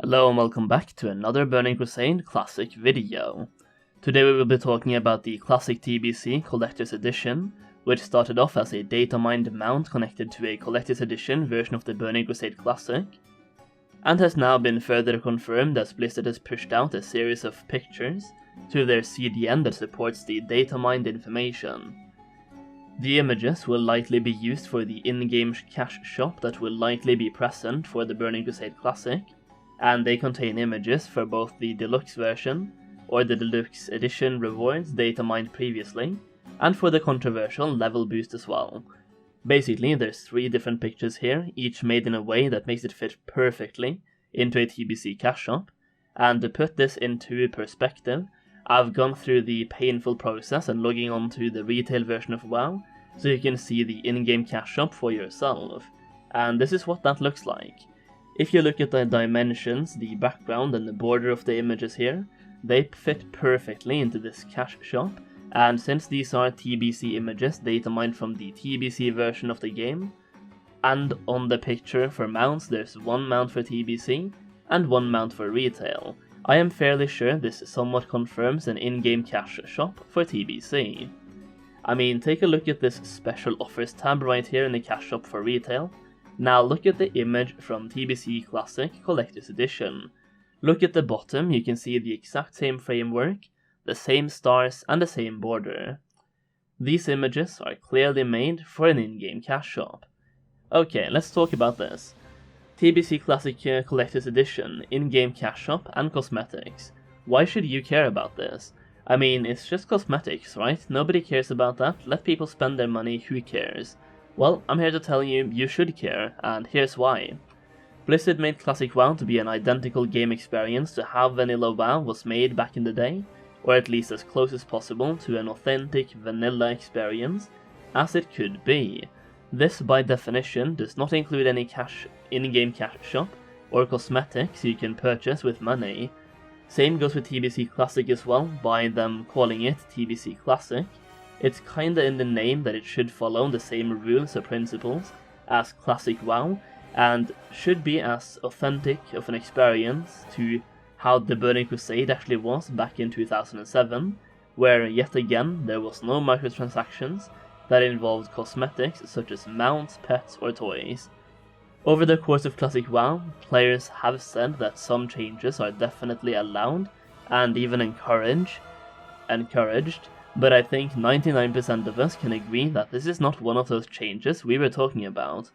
Hello and welcome back to another Burning Crusade Classic video. Today we will be talking about the Classic TBC Collector's Edition, which started off as a data mined mount connected to a Collector's Edition version of the Burning Crusade Classic, and has now been further confirmed as Blizzard has pushed out a series of pictures to their CDN that supports the data mined information. The images will likely be used for the in-game cash shop that will likely be present for the Burning Crusade Classic, and they contain images for both the deluxe version, or the deluxe edition rewards data mined previously, and for the controversial level boost as well. Basically, there's 3 different pictures here, each made in a way that makes it fit perfectly into a TBC cash shop, and to put this into perspective, I've gone through the painful process and logging onto the retail version of WoW, so you can see the in-game cash shop for yourself, and this is what that looks like. If you look at the dimensions, the background and the border of the images here, they fit perfectly into this cash shop, and since these are TBC images data mined from the TBC version of the game, and on the picture for mounts there's 1 mount for TBC and 1 mount for retail, I am fairly sure this somewhat confirms an in-game cash shop for TBC. I mean, take a look at this special offers tab right here in the cash shop for retail. Now look at the image from TBC Classic Collector's Edition. Look at the bottom, you can see the exact same framework, the same stars and the same border. These images are clearly made for an in-game cash shop. Okay, let's talk about this. TBC Classic Collector's Edition, in-game cash shop and cosmetics. Why should you care about this? I mean, it's just cosmetics, right? Nobody cares about that, let people spend their money, who cares? Well, I'm here to tell you, you should care, and here's why. Blizzard made Classic WoW to be an identical game experience to how vanilla WoW was made back in the day, or at least as close as possible to an authentic vanilla experience as it could be. This, by definition, does not include any in-game cash shop or cosmetics you can purchase with money. Same goes with TBC Classic as well, by them calling it TBC Classic. It's kinda in the name that it should follow the same rules or principles as Classic WoW, and should be as authentic of an experience to how the Burning Crusade actually was back in 2007, where yet again there was no microtransactions that involved cosmetics such as mounts, pets or toys. Over the course of Classic WoW, players have said that some changes are definitely allowed and even encouraged, but I think 99% of us can agree that this is not one of those changes we were talking about.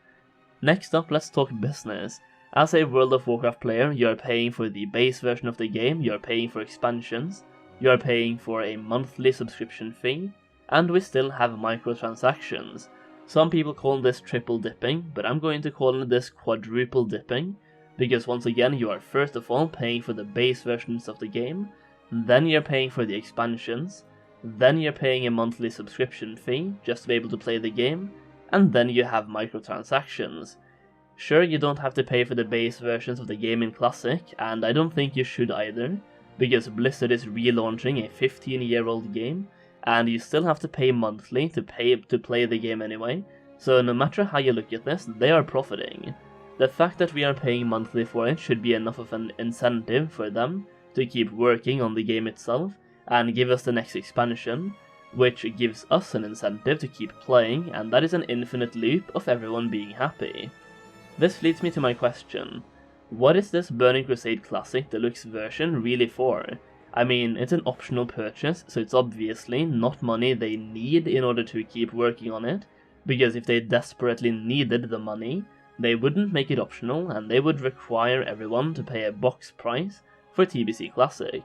Next up, let's talk business. As a World of Warcraft player, you're paying for the base version of the game, you're paying for expansions, you're paying for a monthly subscription fee, and we still have microtransactions. Some people call this triple dipping, but I'm going to call this quadruple dipping, because once again you are first of all paying for the base versions of the game, then you're paying for the expansions, then you're paying a monthly subscription fee just to be able to play the game, and then you have microtransactions. Sure, you don't have to pay for the base versions of the game in Classic, and I don't think you should either, because Blizzard is relaunching a 15-year-old game, and you still have to pay monthly to play the game anyway, so no matter how you look at this, they are profiting. The fact that we are paying monthly for it should be enough of an incentive for them to keep working on the game itself, and give us the next expansion, which gives us an incentive to keep playing, and that is an infinite loop of everyone being happy. This leads me to my question. What is this Burning Crusade Classic Deluxe version really for? I mean, it's an optional purchase, so it's obviously not money they need in order to keep working on it, because if they desperately needed the money, they wouldn't make it optional, and they would require everyone to pay a box price for TBC Classic.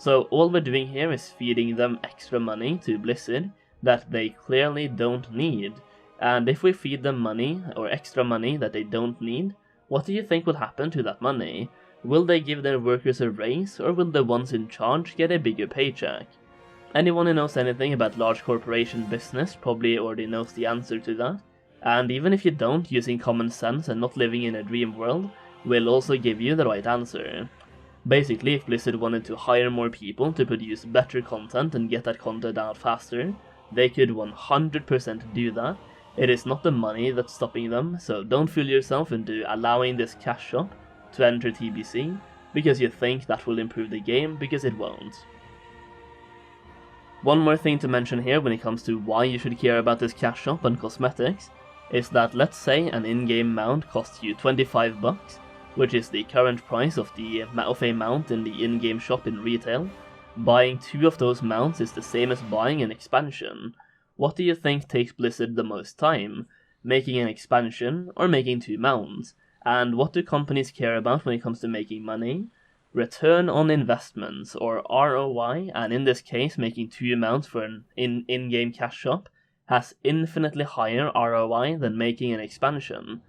So all we're doing here is feeding them extra money to Blizzard that they clearly don't need. And if we feed them money, or extra money that they don't need, what do you think will happen to that money? Will they give their workers a raise, or will the ones in charge get a bigger paycheck? Anyone who knows anything about large corporation business probably already knows the answer to that, and even if you don't, using common sense and not living in a dream world will also give you the right answer. Basically, if Blizzard wanted to hire more people to produce better content and get that content out faster, they could 100% do that. It is not the money that's stopping them, so don't fool yourself into allowing this cash shop to enter TBC, because you think that will improve the game, because it won't. One more thing to mention here when it comes to why you should care about this cash shop and cosmetics is that, let's say an in-game mount costs you 25 bucks, which is the current price of a mount in the in-game shop in retail. Buying 2 of those mounts is the same as buying an expansion. What do you think takes Blizzard the most time? Making an expansion or making 2 mounts? And what do companies care about when it comes to making money? Return on investments, or ROI, and in this case making 2 mounts for an in-game cash shop has infinitely higher ROI than making an expansion.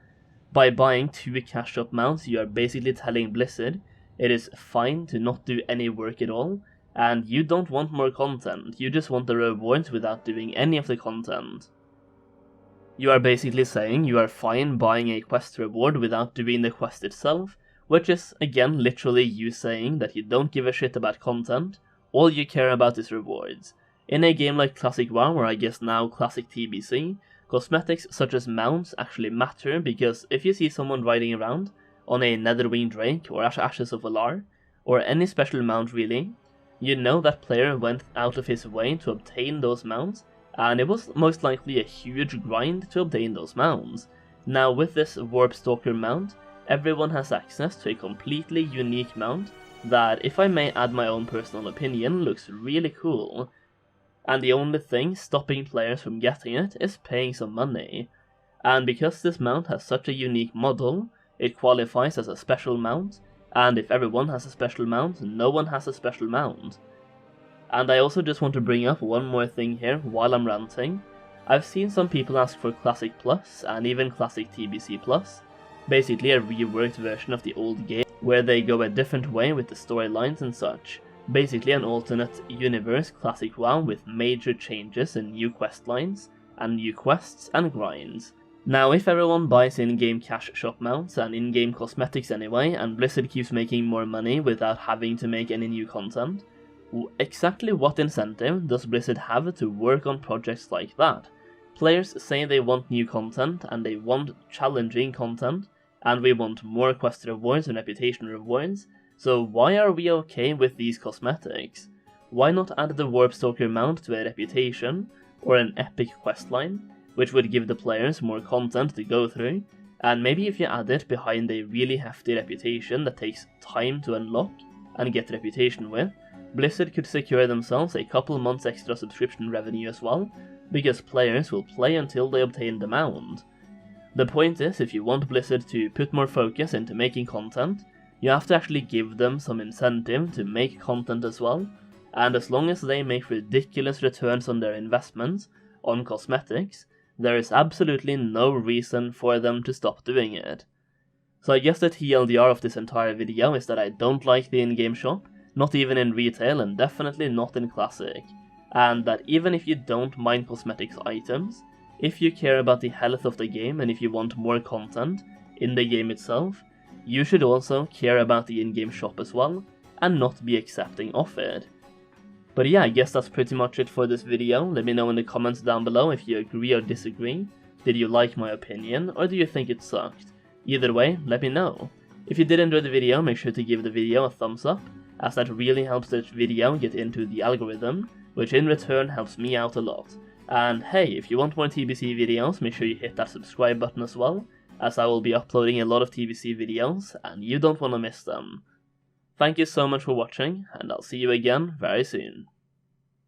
By buying 2 cash shop mounts, you are basically telling Blizzard it is fine to not do any work at all, and you don't want more content, you just want the rewards without doing any of the content. You are basically saying you are fine buying a quest reward without doing the quest itself, which is, again, literally you saying that you don't give a shit about content, all you care about is rewards. In a game like Classic WoW, or I guess now Classic TBC, cosmetics such as mounts actually matter, because if you see someone riding around on a Netherwing Drake or Ashes of Valar, or any special mount really, you know that player went out of his way to obtain those mounts, and it was most likely a huge grind to obtain those mounts. Now with this Warpstalker Mount, everyone has access to a completely unique mount that, if I may add my own personal opinion, looks really cool. And the only thing stopping players from getting it is paying some money. And because this mount has such a unique model, it qualifies as a special mount, and if everyone has a special mount, no one has a special mount. And I also just want to bring up one more thing here while I'm ranting. I've seen some people ask for Classic Plus and even Classic TBC Plus, basically a reworked version of the old game where they go a different way with the storylines and such. Basically an alternate universe Classic WoW with major changes and new quest lines, and new quests and grinds. Now if everyone buys in-game cash shop mounts and in-game cosmetics anyway, and Blizzard keeps making more money without having to make any new content, exactly what incentive does Blizzard have to work on projects like that? Players say they want new content, and they want challenging content, and we want more quest rewards and reputation rewards, so why are we okay with these cosmetics? Why not add the Warpstalker Mount to a reputation, or an epic questline, which would give the players more content to go through, and maybe if you add it behind a really hefty reputation that takes time to unlock and get reputation with, Blizzard could secure themselves a couple months extra subscription revenue as well, because players will play until they obtain the mount. The point is, if you want Blizzard to put more focus into making content, you have to actually give them some incentive to make content as well, and as long as they make ridiculous returns on their investments on cosmetics, there is absolutely no reason for them to stop doing it. So I guess the TLDR of this entire video is that I don't like the in-game shop, not even in retail and definitely not in Classic, and that even if you don't mind cosmetics items, if you care about the health of the game and if you want more content in the game itself, you should also care about the in-game shop as well, and not be accepting of it. But yeah, I guess that's pretty much it for this video. Let me know in the comments down below if you agree or disagree. Did you like my opinion, or do you think it sucked? Either way, let me know. If you did enjoy the video, make sure to give the video a thumbs up, as that really helps this video get into the algorithm, which in return helps me out a lot. And hey, if you want more TBC videos, make sure you hit that subscribe button as well, as I will be uploading a lot of TBC videos, and you don't want to miss them. Thank you so much for watching, and I'll see you again very soon.